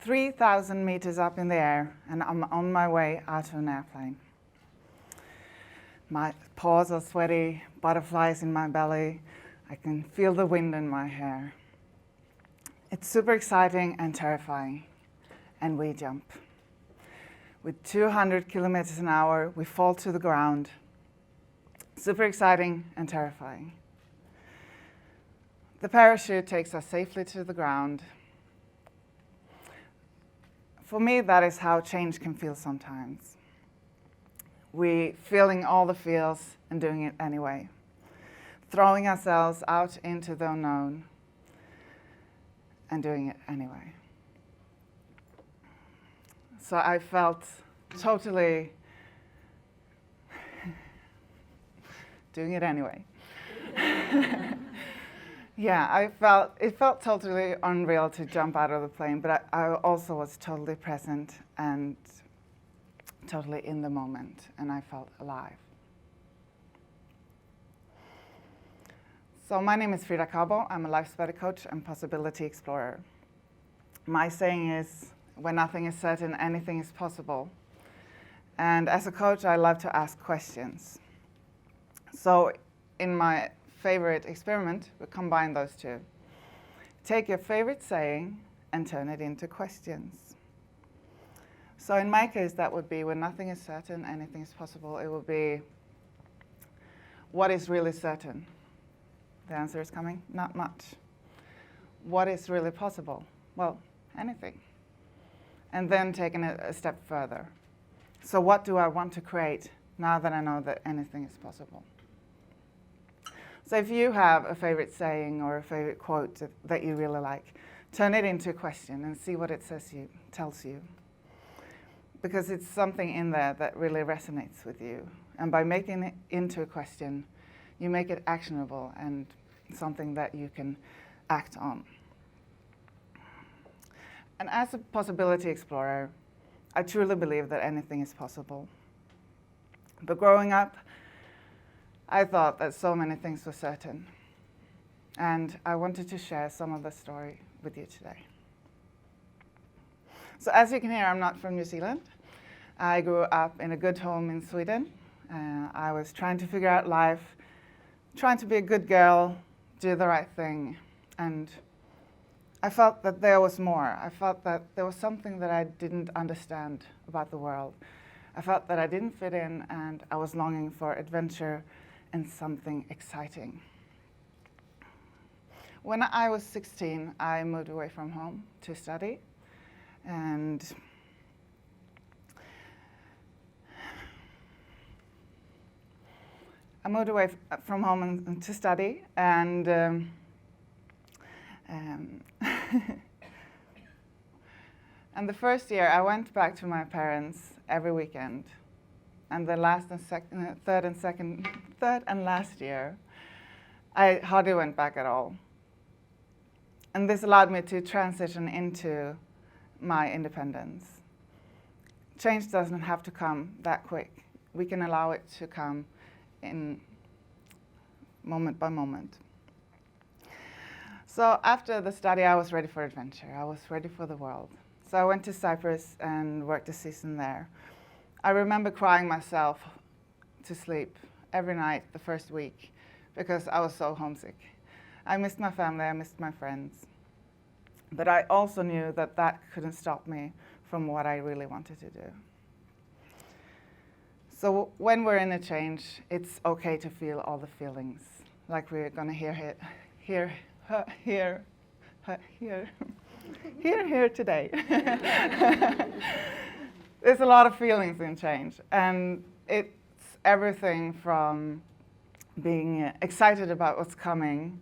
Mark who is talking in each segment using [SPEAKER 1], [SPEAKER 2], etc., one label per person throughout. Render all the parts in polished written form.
[SPEAKER 1] 3,000 meters up in the air, and I'm on my way out of an airplane. My paws are sweaty, butterflies in my belly. I can feel the wind in my hair. It's super exciting and terrifying, and we jump. With 200 kilometers an hour, we fall to the ground. Super exciting and terrifying. The parachute takes us safely to the ground. For me, that is how change can feel sometimes. We feeling all the feels and doing it anyway. Throwing ourselves out into the unknown and doing it anyway. So I felt totally doing it anyway. Yeah, it felt totally unreal to jump out of the plane, but I also was totally present and totally in the moment, and I felt alive. So my name is Frida Kabo. I'm a life study coach and possibility explorer. My saying is, when nothing is certain, anything is possible. And as a coach, I love to ask questions. So in my favorite experiment, we combine those two. Take your favorite saying and turn it into questions. So in my case, that would be, when nothing is certain, anything is possible. It would be, what is really certain? The answer is coming, not much. What is really possible? Well, anything. And then taking it a step further. So what do I want to create now that I know that anything is possible? So if you have a favorite saying or a favorite quote that you really like, turn it into a question and see what it tells you. Because it's something in there that really resonates with you. And by making it into a question, you make it actionable and something that you can act on. And as a possibility explorer, I truly believe that anything is possible. But growing up, I thought that so many things were certain. And I wanted to share some of the story with you today. So as you can hear, I'm not from New Zealand. I grew up in a good home in Sweden. I was trying to figure out life, trying to be a good girl, do the right thing. And I felt that there was more. I felt that there was something that I didn't understand about the world. I felt that I didn't fit in, and I was longing for adventure and something exciting. When I was 16, I moved away from home to study. And I moved away from home to study, and and the first year I went back to my parents every weekend, and the third and last year, I hardly went back at all. And this allowed me to transition into my independence. Change doesn't have to come that quick. We can allow it to come in moment by moment. So after the study, I was ready for adventure. I was ready for the world. So I went to Cyprus and worked a season there. I remember crying myself to sleep every night the first week because I was so homesick. I missed my family, I missed my friends. But I also knew that that couldn't stop me from what I really wanted to do. So when we're in a change, it's okay to feel all the feelings, like we're going to hear today. There's a lot of feelings in change, and it's everything from being excited about what's coming,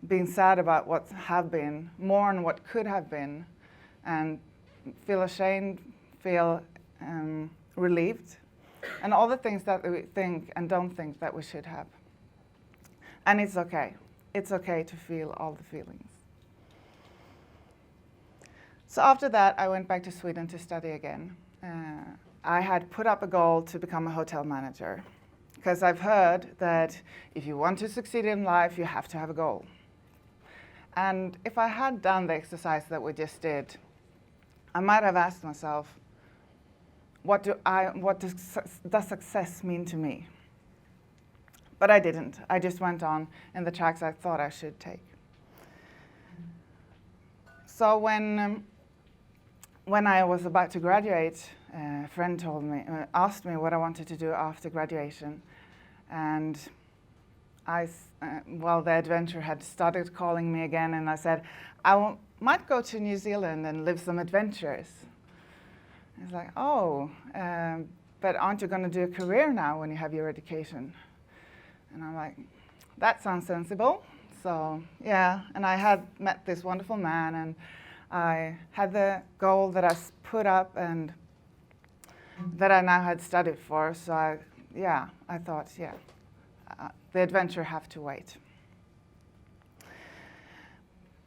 [SPEAKER 1] being sad about what have been, mourn what could have been, and feel ashamed, feel relieved, and all the things that we think and don't think that we should have. And it's okay. It's okay to feel all the feelings. So after that, I went back to Sweden to study again. I had put up a goal to become a hotel manager, because I've heard that if you want to succeed in life, you have to have a goal. And if I had done the exercise that we just did, I might have asked myself, what does success mean to me? But I didn't. I just went on in the tracks I thought I should take. So when I was about to graduate, a friend asked me what I wanted to do after graduation, and the adventure had started calling me again, and I said, might go to New Zealand and live some adventures. It's like, but aren't you going to do a career now when you have your education? And I'm like, that sounds sensible. So yeah, and I had met this wonderful man, and I had the goal that I put up and that I now had studied for. So I thought, the adventure have to wait.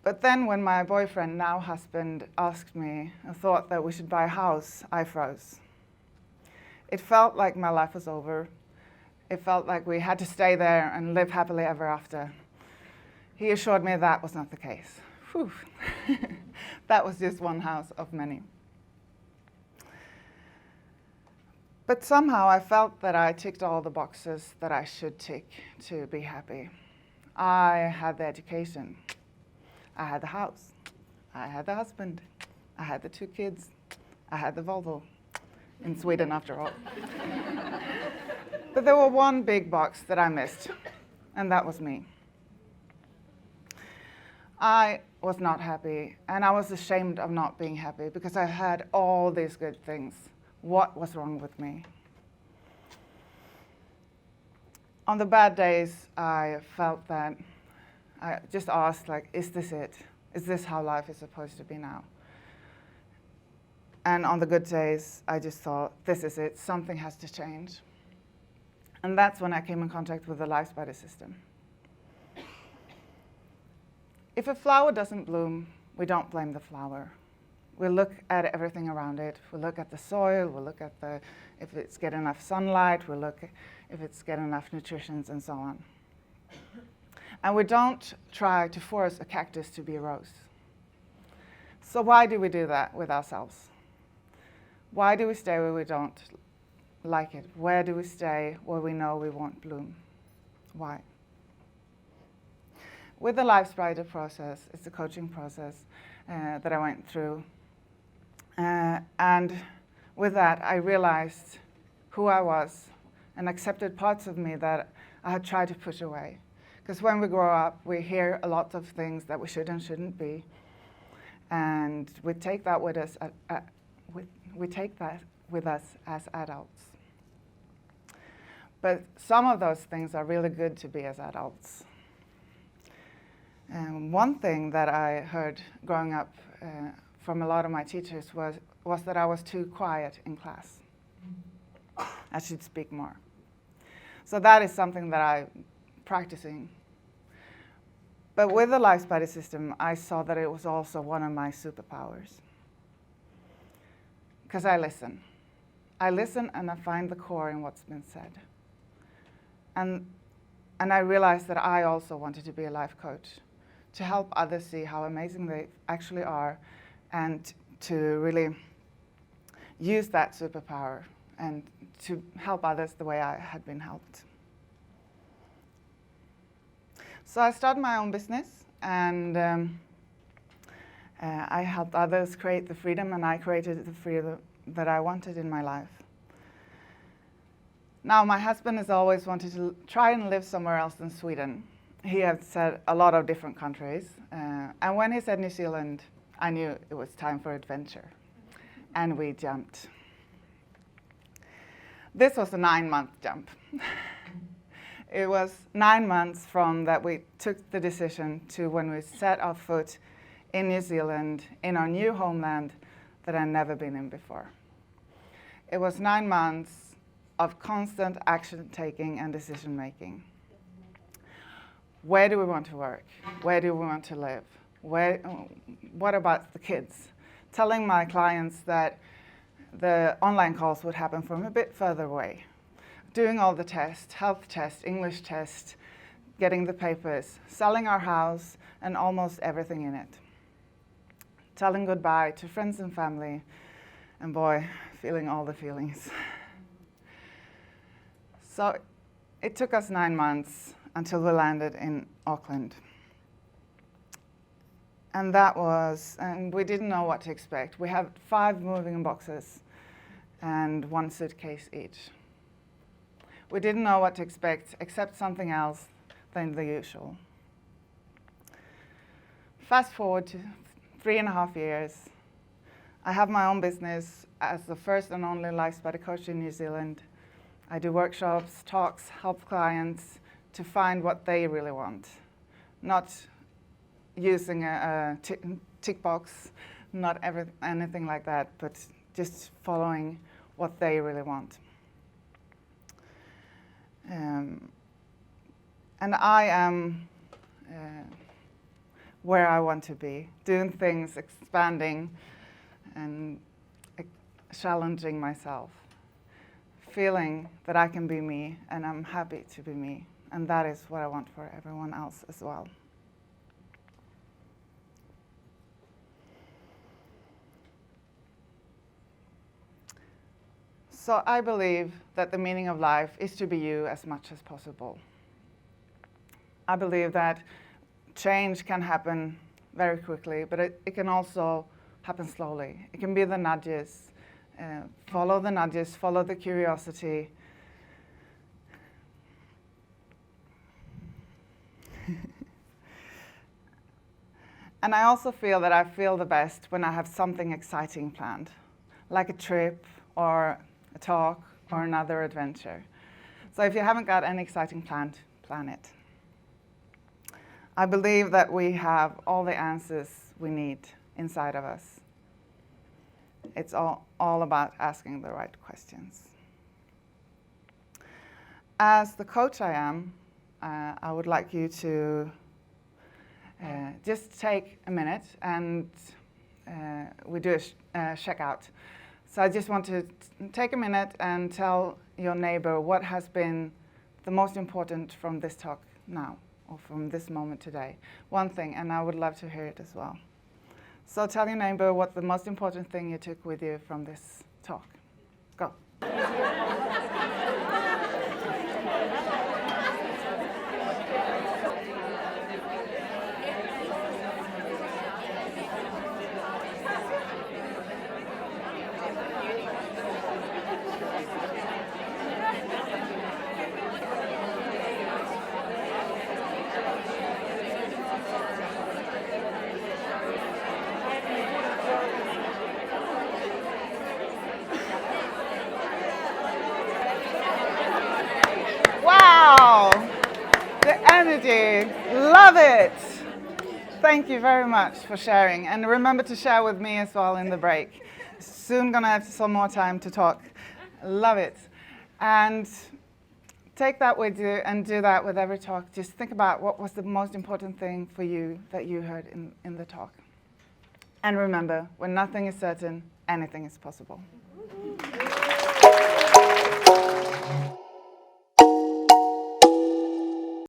[SPEAKER 1] But then when my boyfriend, now husband, asked me, I thought that we should buy a house, I froze. It felt like my life was over. It felt like we had to stay there and live happily ever after. He assured me that was not the case. Whew. That was just one house of many. But somehow I felt that I ticked all the boxes that I should tick to be happy. I had the education. I had the house. I had the husband. I had the 2 kids. I had the Volvo. In Sweden, after all. But there was one big box that I missed, and that was me. I was not happy, and I was ashamed of not being happy because I had all these good things. What was wrong with me? On the bad days, I felt that I just asked, is this it? Is this how life is supposed to be now? And on the good days, I just thought, this is it, something has to change. And that's when I came in contact with the Life Spider system. If a flower doesn't bloom, we don't blame the flower. We look at everything around it. We look at the soil, we look at if it's getting enough sunlight, we look at if it's getting enough nutrition, and so on. And we don't try to force a cactus to be a rose. So why do we do that with ourselves? Why do we stay where we don't like it? Where do we stay where we know we won't bloom? Why? With the Life Spider process, it's a coaching process that I went through. And with that, I realized who I was and accepted parts of me that I had tried to push away. Because when we grow up, we hear a lot of things that we should and shouldn't be. And we take that with us, we take that with us as adults. But some of those things are really good to be as adults. One thing that I heard growing up from a lot of my teachers was that I was too quiet in class. I should speak more. So that is something that I'm practicing. But with the Life Spider system, I saw that it was also one of my superpowers. Because I listen. I listen and I find the core in what's been said. And I realized that I also wanted to be a life coach, to help others see how amazing they actually are, and to really use that superpower and to help others the way I had been helped. So I started my own business, and I helped others create the freedom, and I created the freedom that I wanted in my life. Now, my husband has always wanted to try and live somewhere else than Sweden. He had said a lot of different countries, and when he said New Zealand, I knew it was time for adventure, and we jumped. This was a 9-month jump. It was 9 months from that we took the decision to when we set our foot in New Zealand, in our new homeland that I'd never been in before. It was 9 months of constant action taking and decision making. Where do we want to work? Where do we want to live? What about the kids? Telling my clients that the online calls would happen from a bit further away. Doing all the tests, health tests, English tests, getting the papers, selling our house and almost everything in it. telling goodbye to friends and family, and boy, feeling all the feelings. So it took us 9 months until we landed in Auckland. And we didn't know what to expect. We had 5 moving boxes and 1 suitcase each. We didn't know what to expect, except something else than the usual. Fast forward to 3.5 years. I have my own business as the first and only life study coach in New Zealand. I do workshops, talks, help clients to find what they really want. Not using a tick box, not anything like that, but just following what they really want. And I am where I want to be, doing things, expanding, and challenging myself, feeling that I can be me, and I'm happy to be me. And that is what I want for everyone else as well. So I believe that the meaning of life is to be you as much as possible. I believe that change can happen very quickly, but it can also happen slowly. It can be the nudges. Follow the nudges, follow the curiosity. And I also feel that I feel the best when I have something exciting planned, like a trip or a talk or another adventure. So if you haven't got any exciting planned, plan it. I believe that we have all the answers we need inside of us. It's all about asking the right questions. As the coach I am, I would like you to just take a minute and we do a checkout. So I just want to take a minute and tell your neighbor what has been the most important from this talk now, or from this moment today. One thing, and I would love to hear it as well. So tell your neighbor what the most important thing you took with you from this talk. Go. Wow, the energy, love it. Thank you very much for sharing. And remember to share with me as well in the break. Soon gonna have some more time to talk. Love it. And take that with you and do that with every talk. Just think about what was the most important thing for you that you heard in the talk. And remember, when nothing is certain, anything is possible.